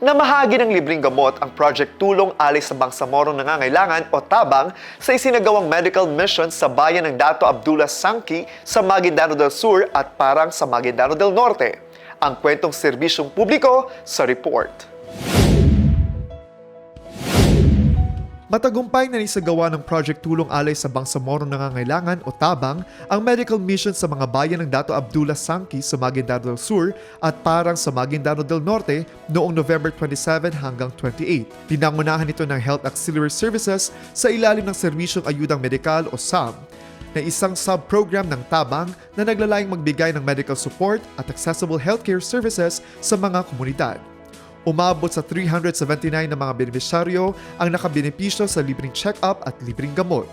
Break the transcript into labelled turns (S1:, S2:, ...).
S1: Namahagi ng libreng gamot ang Project Tulong Alay sa Bangsamorong Nangangailangan o TABANG sa isinagawang medical mission sa bayan ng Dato Abdullah Sangki sa Maguindano del Sur at Parang sa Maguindano del Norte. Ang kwentong serbisyong publiko sa report. Matagumpay na isagawa ng Project Tulong Alay sa Bangsamorong Nangangailangan o TABANG ang medical mission sa mga bayan ng Dato Abdullah Sangki sa Maguindano del Sur at Parang sa Maguindano del Norte noong November 27 hanggang 28. Pinangunahan ito ng Health Auxiliary Services sa ilalim ng Serbisyong Ayudang Medikal o SAM, na isang sub-program ng TABANG na naglalayong magbigay ng medical support at accessible healthcare services sa mga komunidad. Umabot sa 379 na mga benepisyaryo ang nakabenepisyo sa libreng check-up at libreng gamot.